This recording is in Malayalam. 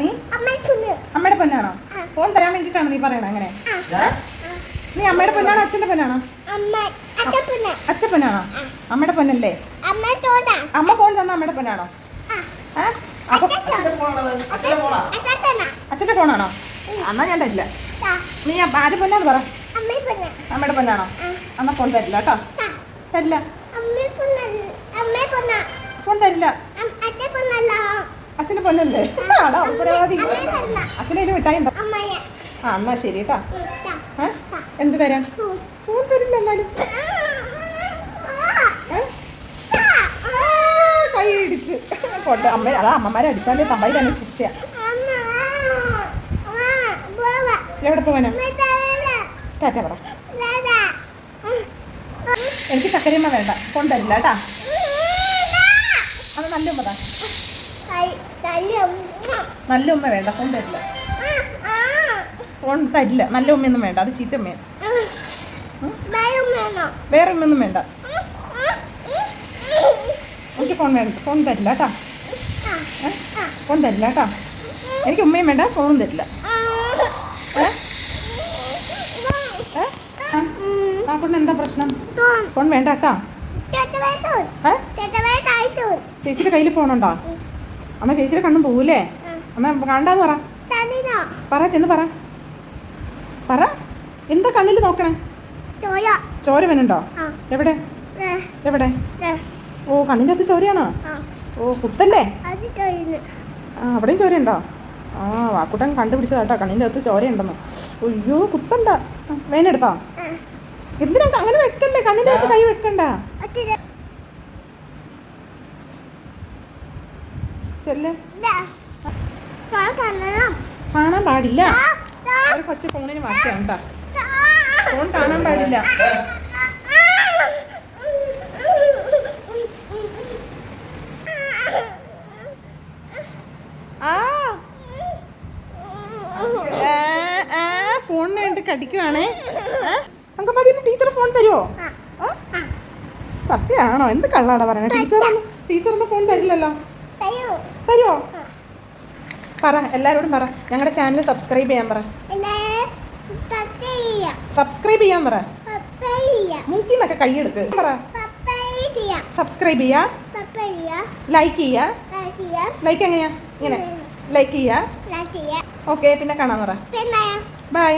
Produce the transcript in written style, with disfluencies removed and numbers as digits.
നീ അമ്മയുടെ പൊന്നാണോ? ഫോൺ തരാൻ വേണ്ടിട്ടാണോ നീ പറയണ അങ്ങനെ? നീ അമ്മയുടെ പൊന്നാണോ അച്ഛന്റെ പൊന്നാണോ? അച്ഛൻ പൊന്നാണോ? അമ്മയുടെ പൊന്നല്ലേ? അമ്മ ഫോൺ തന്ന അമ്മയുടെ പൊന്നാണോ? അച്ഛന്റെ ഫോണാണോ? എന്നാ ഞാൻ തരില്ല. നീ ആര് പൊന്നാന്ന് പറ. അമ്മയുടെ പൊന്നാണോ? എന്നാ ഫോൺ തരില്ല കേട്ടോ. തരില്ല, ഫോൺ തരില്ല. അച്ഛന്റെ പൊന്നല്ലേ? ആടാ അവസരവാദി. അച്ഛനെ മിഠായി ഉണ്ടോ? ആ എന്നാ ശരി കേട്ടോ. എന്ത് തരാൻ? ഫോൺ തരില്ല. എന്നാലും കൈ ഇടിച്ച് പോട്ടെ. അമ്മ അതാ അമ്മമാരെ അടിച്ചാലേ തമ്പായി തന്നെ ശിക്ഷ. എവിടെ പോവാനാ? ടാറ്റ പറ. എനിക്ക് ചക്കരയമ്മ വേണ്ട, ഫോൺ തരില്ല കേട്ടാ. അത് നല്ല ഉമ്മതാ. നല്ല ഉമ്മ വേണ്ട, ഫോൺ തരില്ല. ഫോൺ തരില്ല. നല്ല ഉമ്മയൊന്നും വേണ്ട, അത് ചീത്ത ഉമ്മയാണ്. വേറെ ഉമ്മയൊന്നും വേണ്ട. എനിക്ക് ഫോൺ വേണ്ട, ഫോൺ തരില്ല കേട്ടാ. ഫോൺ തരില്ല കേട്ടാ. എനിക്ക് ഉമ്മയും വേണ്ട, ഫോണും തരില്ല. ആ കൊണ്ട് എന്താ പ്രശ്നം? ഫോൺ വേണ്ട കേട്ടാ. ചേച്ചിയുടെ കയ്യിൽ ഫോണുണ്ടോ? എന്നാ ചേച്ചിയുടെ കണ്ണും പോവൂലേ? എന്നാ കണ്ടാന്ന് പറ. പറ, ചെന്ന് പറ. പറ, എന്താ കണ്ണിൽ നോക്കണേ? ചോര വേനുണ്ടോ? എവിടെ എവിടെ? ഓ, കണ്ണിൻ്റെ അകത്ത് ചോരയാണോ? ഓ, കുത്തല്ലേ? ആ, അവിടെയും ചോരയുണ്ടോ? ആ, വാക്കുട്ടൻ കണ്ടുപിടിച്ചതാ കേട്ടോ, കണ്ണിൻ്റെ അകത്ത് ചോരയുണ്ടെന്ന്. അയ്യോ, കുത്തണ്ട. വേനെടുത്തോ? എന്തിനാ അങ്ങനെ വെക്കല്ലേ? കണ്ണിൻ്റെ അകത്ത് കൈ വെക്കണ്ട. ചെല്ലേ, കാണാൻ പാടില്ല. ഒരു കൊച്ചു ഫോണിന് വാശിയാണ് കേട്ടോ. ഫോൺ കാണാൻ പാടില്ല. ഫോണിന് വേണ്ടി കടിക്കുവാണേ. അങ്കമാടിയിൽ ടീച്ചർ ഫോൺ തരുമോ? സത്യമാണോ? എന്ത് കള്ളാടാ പറയണേ? ടീച്ചറൊന്നും ഫോൺ തരില്ലല്ലോ. തരുമോ? പറ, എല്ലാവരോടും പറ. ഞങ്ങളുടെ ചാനൽ സബ്സ്ക്രൈബ് ചെയ്യാൻ പറ. സബ്സ്ക്രൈബ് ചെയ്യാൻ പറ. മൂക്കിന്നൊക്കെ കൈയെടുത്ത് പറ. സബ്സ്ക്രൈബ് ചെയ്യാ, ലൈക്ക് ചെയ്യാ. ലൈക്ക് എങ്ങനെയാ? ഇങ്ങനെ ലൈക്ക് ചെയ്യാ. ഓക്കെ, പിന്നെ കാണാൻ പറ. ബൈ.